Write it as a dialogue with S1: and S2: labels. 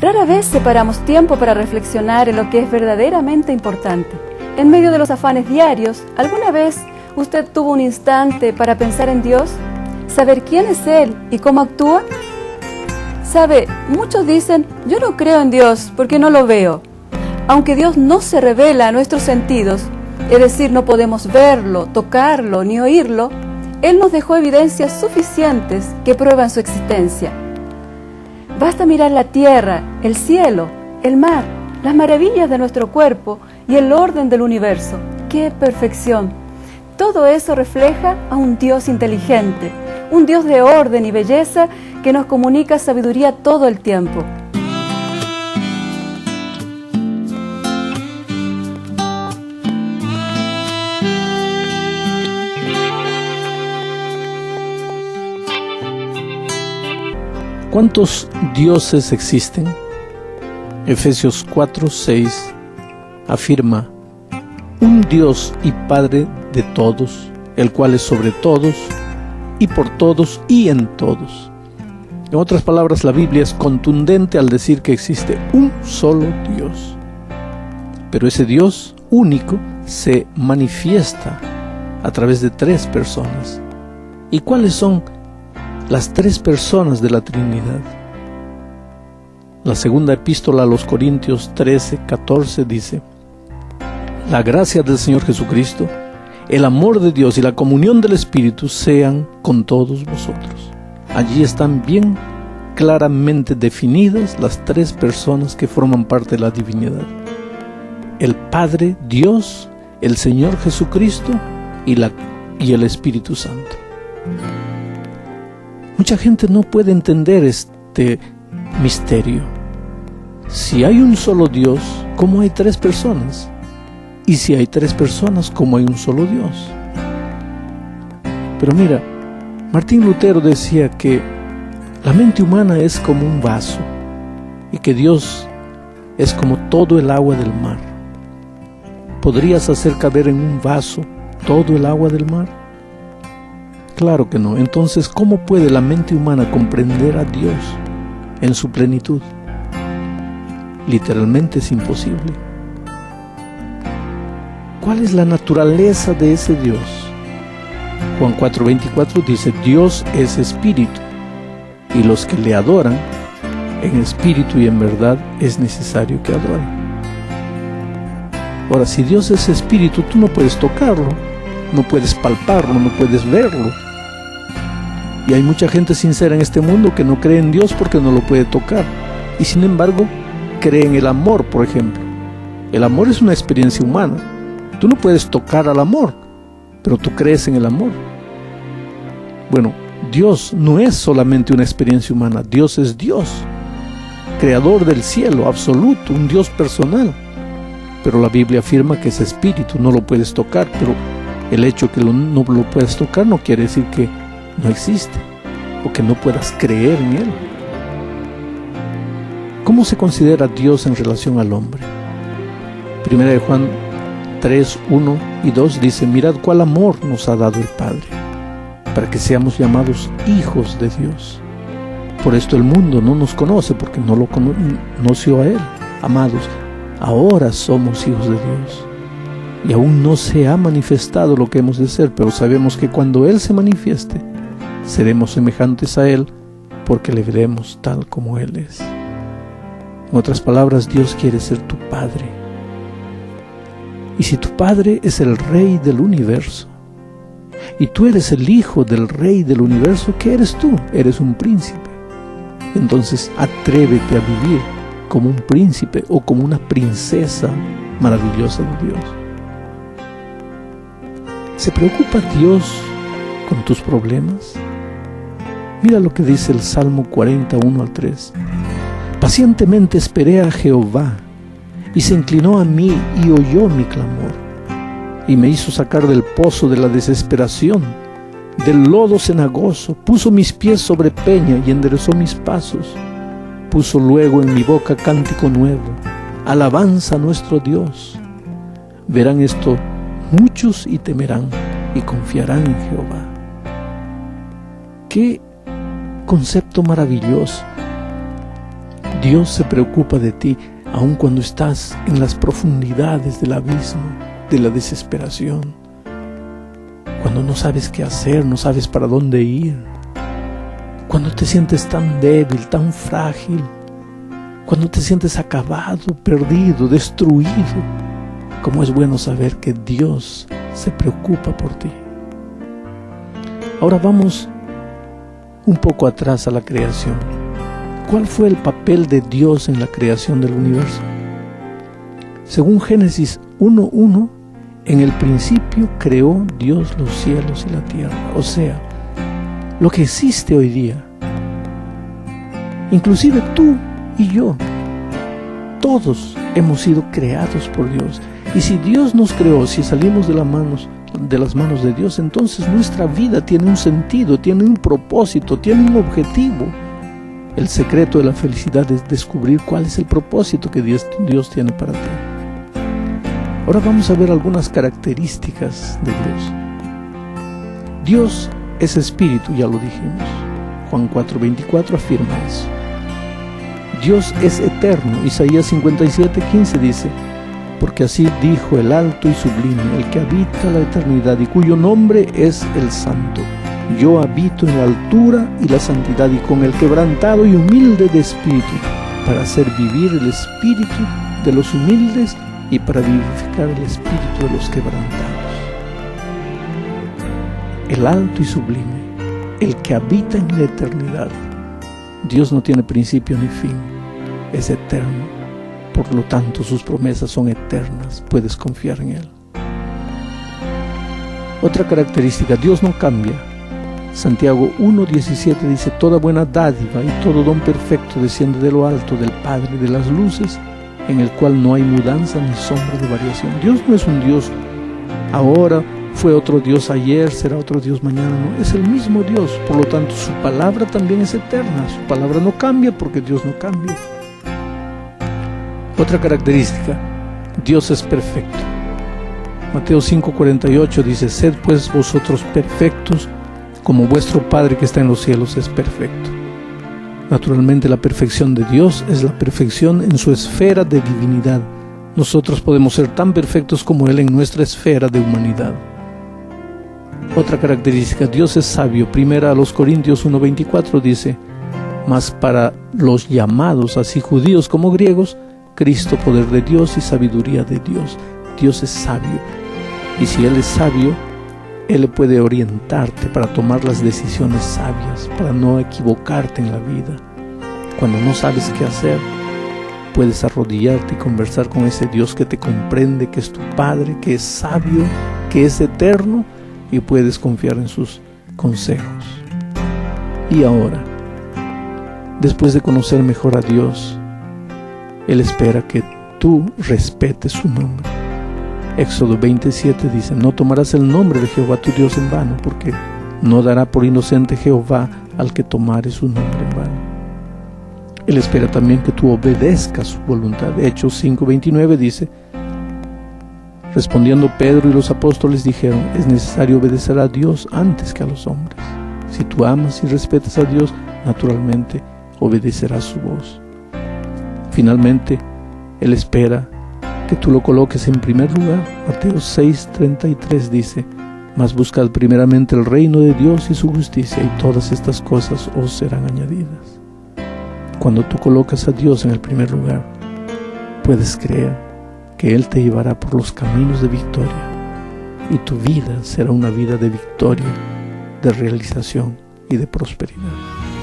S1: Rara vez separamos tiempo para reflexionar en lo que es verdaderamente importante. En medio de los afanes diarios, ¿alguna vez usted tuvo un instante para pensar en Dios? ¿Saber quién es Él y cómo actúa? Sabe, muchos dicen, yo no creo en Dios porque no lo veo. Aunque Dios no se revela a nuestros sentidos, es decir, no podemos verlo, tocarlo ni oírlo, Él nos dejó evidencias suficientes que prueban su existencia. Basta mirar la tierra, el cielo, el mar, las maravillas de nuestro cuerpo y el orden del universo. ¡Qué perfección! Todo eso refleja a un Dios inteligente, un Dios de orden y belleza que nos comunica sabiduría todo el tiempo.
S2: ¿Cuántos dioses existen? Efesios 4:6 afirma: un Dios y Padre de todos, el cual es sobre todos, y por todos, y en todos. En otras palabras, la Biblia es contundente al decir que existe un solo Dios. Pero ese Dios único se manifiesta a través de tres personas. ¿Y cuáles son las tres personas de la Trinidad? La segunda epístola a los Corintios 13:14 dice: la gracia del Señor Jesucristo, el amor de Dios y la comunión del Espíritu sean con todos vosotros. Allí están bien claramente definidas las tres personas que forman parte de la divinidad: el Padre, Dios, el Señor Jesucristo y el Espíritu Santo. Mucha gente no puede entender este misterio. Si hay un solo Dios, ¿cómo hay tres personas? Y si hay tres personas, ¿cómo hay un solo Dios? Pero mira, Martín Lutero decía que la mente humana es como un vaso y que Dios es como todo el agua del mar. ¿Podrías hacer caber en un vaso todo el agua del mar? Claro que no. Entonces, ¿cómo puede la mente humana comprender a Dios en su plenitud? Literalmente es imposible. ¿Cuál es la naturaleza de ese Dios? Juan 4:24 dice: Dios es espíritu, y los que le adoran en espíritu y en verdad es necesario que adoren. Ahora, si Dios es espíritu, tú no puedes tocarlo, no puedes palparlo, no puedes verlo. Y hay mucha gente sincera en este mundo que no cree en Dios porque no lo puede tocar, y sin embargo cree en el amor, por ejemplo. El amor es una experiencia humana. Tú no puedes tocar al amor, pero tú crees en el amor. Bueno, Dios no es solamente una experiencia humana. Dios es Dios, creador del cielo, absoluto, un Dios personal. Pero la Biblia afirma que es espíritu, no lo puedes tocar. Pero el hecho que no lo puedas tocar no quiere decir que no existe o que no puedas creer en Él. ¿Cómo se considera Dios en relación al hombre? Primera de Juan 3, 1 y 2 dice: mirad cuál amor nos ha dado el Padre, para que seamos llamados hijos de Dios. Por esto el mundo no nos conoce, porque no lo conoció a Él. Amados, ahora somos hijos de Dios, y aún no se ha manifestado lo que hemos de ser, pero sabemos que cuando Él se manifieste, seremos semejantes a Él, porque le veremos tal como Él es. En otras palabras, Dios quiere ser tu Padre. Y si tu Padre es el Rey del universo, y tú eres el hijo del Rey del universo, ¿qué eres tú? Eres un príncipe. Entonces atrévete a vivir como un príncipe o como una princesa maravillosa de Dios. ¿Se preocupa Dios con tus problemas? Mira lo que dice el Salmo 41:3. Pacientemente esperé a Jehová, y se inclinó a mí y oyó mi clamor, y me hizo sacar del pozo de la desesperación, del lodo cenagoso. Puso mis pies sobre peña y enderezó mis pasos. Puso luego en mi boca cántico nuevo, alabanza a nuestro Dios. Verán esto muchos y temerán y confiarán en Jehová. ¡Qué concepto maravilloso! Dios se preocupa de ti, aun cuando estás en las profundidades del abismo, de la desesperación. Cuando no sabes qué hacer, no sabes para dónde ir. Cuando te sientes tan débil, tan frágil. Cuando te sientes acabado, perdido, destruido. Cómo es bueno saber que Dios se preocupa por ti. Ahora vamos un poco atrás a la creación. ¿Cuál fue el papel de Dios en la creación del universo? Según Génesis 1:1, en el principio creó Dios los cielos y la tierra. O sea, lo que existe hoy día, inclusive tú y yo, todos hemos sido creados por Dios. Y si Dios nos creó, si salimos de las manos de Dios, entonces nuestra vida tiene un sentido, tiene un propósito, tiene un objetivo. El secreto de la felicidad es descubrir cuál es el propósito que Dios tiene para ti. Ahora vamos a ver algunas características de Dios. Dios es espíritu, ya lo dijimos. Juan 4:24 afirma eso. Dios es eterno. Isaías 57:15 dice: porque así dijo el alto y sublime, el que habita la eternidad y cuyo nombre es el Santo. Yo habito en la altura y la santidad y con el quebrantado y humilde de espíritu, para hacer vivir el espíritu de los humildes y para vivificar el espíritu de los quebrantados. El alto y sublime, el que habita en la eternidad. Dios no tiene principio ni fin, es eterno. Por lo tanto, sus promesas son eternas, puedes confiar en Él. Otra característica, Dios no cambia. Santiago 1:17 dice: toda buena dádiva y todo don perfecto desciende de lo alto, del Padre de las luces, en el cual no hay mudanza ni sombra de variación. Dios no es un Dios ahora, fue otro Dios ayer, será otro Dios mañana, no, es el mismo Dios. Por lo tanto, su palabra también es eterna, su palabra no cambia porque Dios no cambia. Otra característica, Dios es perfecto. Mateo 5:48 dice: sed pues vosotros perfectos, como vuestro Padre que está en los cielos es perfecto. Naturalmente, la perfección de Dios es la perfección en su esfera de divinidad. Nosotros podemos ser tan perfectos como Él en nuestra esfera de humanidad. Otra característica, Dios es sabio. Primera a los Corintios 1:24 dice: mas para los llamados, así judíos como griegos, Cristo, poder de Dios y sabiduría de Dios. Dios es sabio. Y si Él es sabio, Él le puede orientarte para tomar las decisiones sabias, para no equivocarte en la vida. Cuando no sabes qué hacer, puedes arrodillarte y conversar con ese Dios que te comprende, que es tu Padre, que es sabio, que es eterno, y puedes confiar en sus consejos. Y ahora, después de conocer mejor a Dios, Él espera que tú respetes su nombre. Éxodo 27 dice: no tomarás el nombre de Jehová tu Dios en vano, porque no dará por inocente Jehová al que tomare su nombre en vano. Él espera también que tú obedezcas su voluntad. Hechos 5:29 dice: respondiendo Pedro y los apóstoles dijeron: es necesario obedecer a Dios antes que a los hombres. Si tú amas y respetas a Dios, naturalmente obedecerás su voz. Finalmente, Él espera que tú lo coloques en primer lugar. Mateo 6:33 dice: mas buscad primeramente el reino de Dios y su justicia, y todas estas cosas os serán añadidas. Cuando tú colocas a Dios en el primer lugar, puedes creer que Él te llevará por los caminos de victoria, y tu vida será una vida de victoria, de realización y de prosperidad.